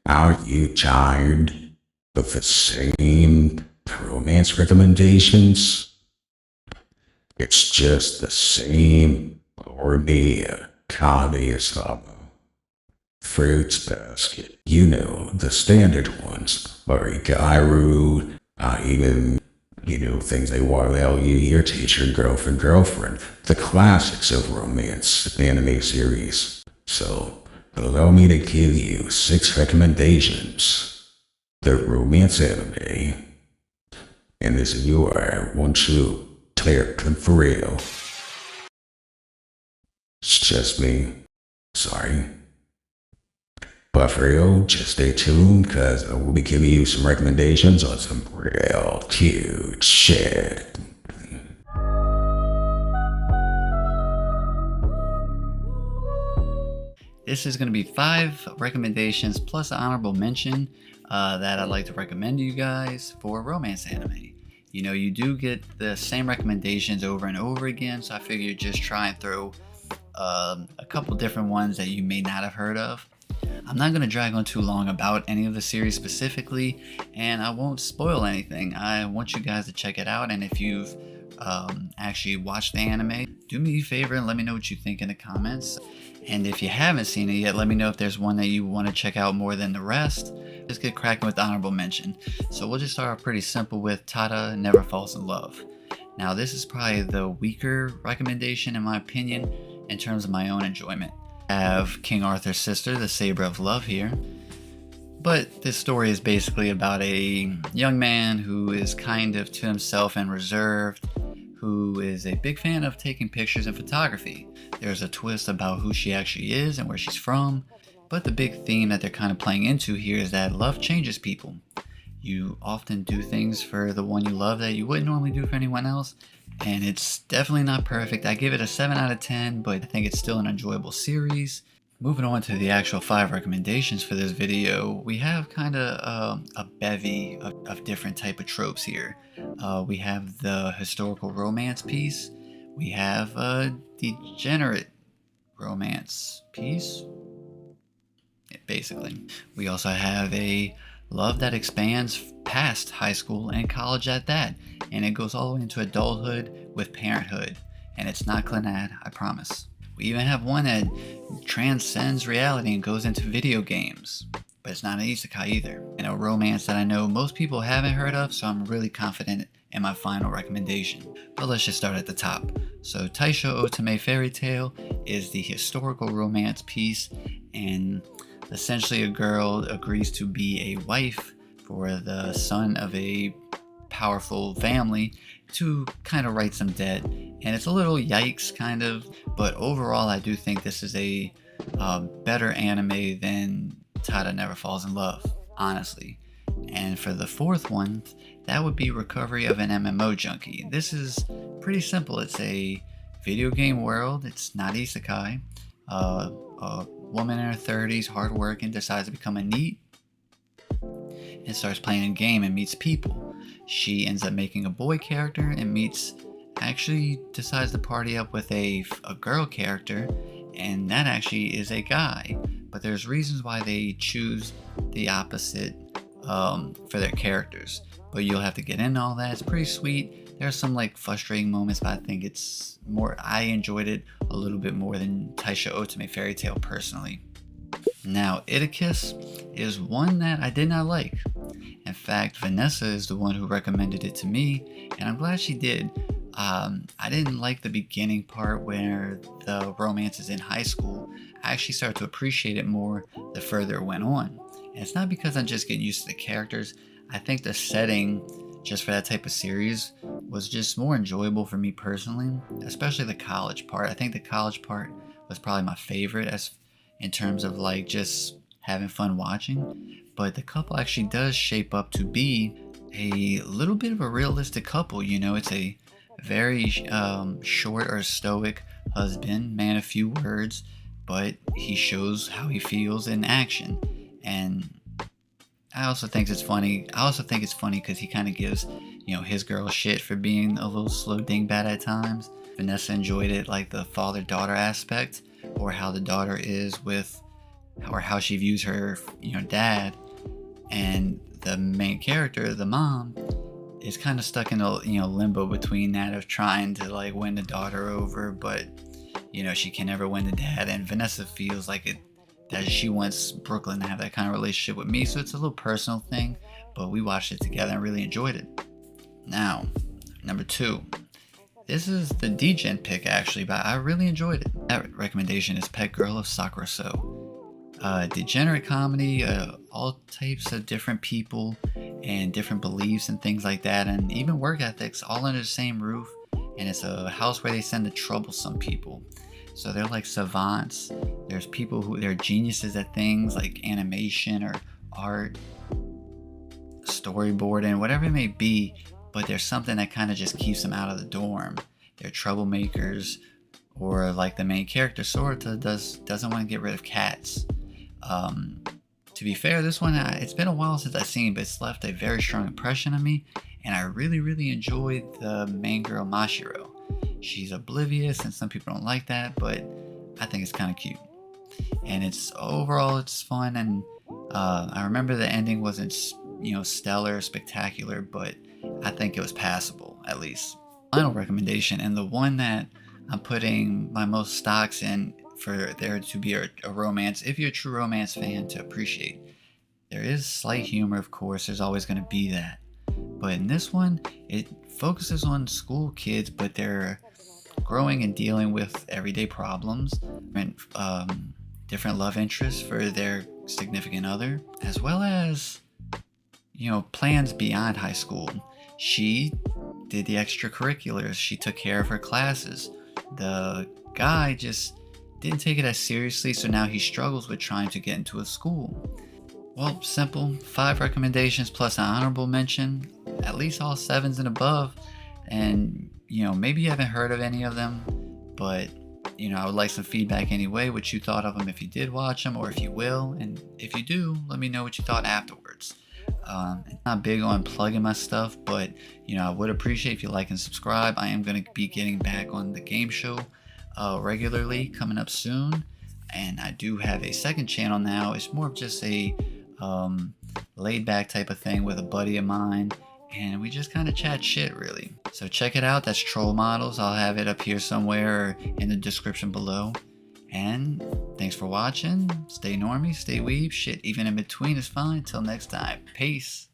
Are you tired of the same romance recommendations? It's just the same gourmet communism. Fruits basket. You know, the standard ones. Marigairu, even, things they want to tell you, your teacher, girlfriend. The classics of romance anime series. So, allow me to give you 6 recommendations. The romance anime. And this is your one true clear for real. It's just me. Sorry. But for real, just stay tuned, cause I will be giving you some recommendations on some real cute shit. This is going to be 5 recommendations plus an honorable mention that I'd like to recommend to you guys for romance anime. You know, you do get the same recommendations over and over again, so I figured just try and throw a couple different ones that you may not have heard of. I'm not going to drag on too long about any of the series specifically, and I won't spoil anything. I want you guys to check it out, and if you've actually watched the anime, do me a favor and let me know what you think in the comments. And if you haven't seen it yet, let me know if there's one that you want to check out more than the rest. Let's get cracking with the honorable mention. So we'll just start off pretty simple with Tada Never Falls in Love. Now this is probably the weaker recommendation in my opinion in terms of my own enjoyment. I have King Arthur's sister, the Saber of Love here. But this story is basically about a young man who is kind of to himself and reserved, who is a big fan of taking pictures and photography. There's a twist about who she actually is and where she's from, but the big theme that they're kind of playing into here is that love changes people. You often do things for the one you love that you wouldn't normally do for anyone else, and it's definitely not perfect. I give it a 7 out of 10, but I think it's still an enjoyable series. Moving on to the actual 5 recommendations for this video, we have kind of a bevy of different type of tropes here. We have the historical romance piece. We have a degenerate romance piece, basically. We also have a love that expands past high school and college at that, and it goes all the way into adulthood with parenthood. And it's not Clannad, I promise. We even have one that transcends reality and goes into video games, but it's not an isekai either. And a romance that I know most people haven't heard of, so I'm really confident in my final recommendation. But let's just start at the top. So Taisho Otome Fairy Tale is the historical romance piece, and essentially a girl agrees to be a wife for the son of a powerful family to kind of right some debt, and it's a little yikes kind of, but overall I do think this is a better anime than Tada Never Falls in Love, honestly. And for the 4th one, that would be Recovery of an MMO Junkie. This is pretty simple. It's a video game world. It's not isekai. A woman in her 30s, hardworking, decides to become a NEET and starts playing a game and meets people. She ends up making a boy character and actually decides to party up with a girl character, and that actually is a guy. But there's reasons why they choose the opposite for their characters. But you'll have to get into all that. It's pretty sweet. There's some like frustrating moments, but I think it's more, I enjoyed it a little bit more than Taisho Otome Fairy Tale personally. Now, Itakis is one that I did not like. In fact, Vanessa is the one who recommended it to me, and I'm glad she did. I didn't like the beginning part where the romance is in high school. I actually started to appreciate it more the further it went on. And it's not because I'm just getting used to the characters. I think the setting, just for that type of series, was just more enjoyable for me personally, especially the college part. I think the college part was probably my favorite in terms of like just having fun watching. But the couple actually does shape up to be a little bit of a realistic couple. You know, it's a very short or stoic husband, man of few words, but he shows how he feels in action. And I also think it's funny because he kind of gives, his girl shit for being a little slow dingbat at times. Vanessa enjoyed it, like the father-daughter aspect, or how the daughter is with or how she views her, dad. And the main character, the mom, is kind of stuck in a limbo between that of trying to like win the daughter over, but she can never win the dad. And Vanessa feels like that she wants Brooklyn to have that kind of relationship with me. So it's a little personal thing, but we watched it together and really enjoyed it. Now, number 2. This is the DGen pick actually, but I really enjoyed it. That recommendation is Pet Girl of Sakura So. Degenerate comedy, all types of different people and different beliefs and things like that, and even work ethics all under the same roof. And it's a house where they send the troublesome people. So they're like savants. There's people who they're geniuses at things like animation or art, storyboarding, whatever it may be, but there's something that kind of just keeps them out of the dorm. They're troublemakers, or like the main character Sorata doesn't want to get rid of cats. To be fair, this one, it's been a while since I've seen, but it's left a very strong impression on me, and I really, really enjoyed the main girl, Mashiro. She's oblivious, and some people don't like that, but I think it's kind of cute. And it's fun, and I remember the ending wasn't, stellar, spectacular, but I think it was passable, at least. Final recommendation, and the one that I'm putting my most stocks in for there to be a romance, if you're a true romance fan, to appreciate. There is slight humor, of course, there's always going to be that. But in this one, it focuses on school kids, but they're growing and dealing with everyday problems, and different love interests for their significant other, as well as, plans beyond high school. She did the extracurriculars, she took care of her classes. The guy just didn't take it as seriously, so now he struggles with trying to get into a school. Well, simple, 5 recommendations plus an honorable mention, at least all 7s and above. And, maybe you haven't heard of any of them, but, I would like some feedback anyway, what you thought of them if you did watch them, or if you will. And if you do, let me know what you thought afterwards. I'm not big on plugging my stuff, but, I would appreciate if you like and subscribe. I am going to be getting back on the game show regularly coming up soon, and I do have a second channel now. It's more of just a laid back type of thing with a buddy of mine, and we just kind of chat shit really. So check it out. That's Troll Models. I'll have it up here somewhere or in the description below. And thanks for watching. Stay normie, stay weeb, shit even in between is fine. Till next time, peace.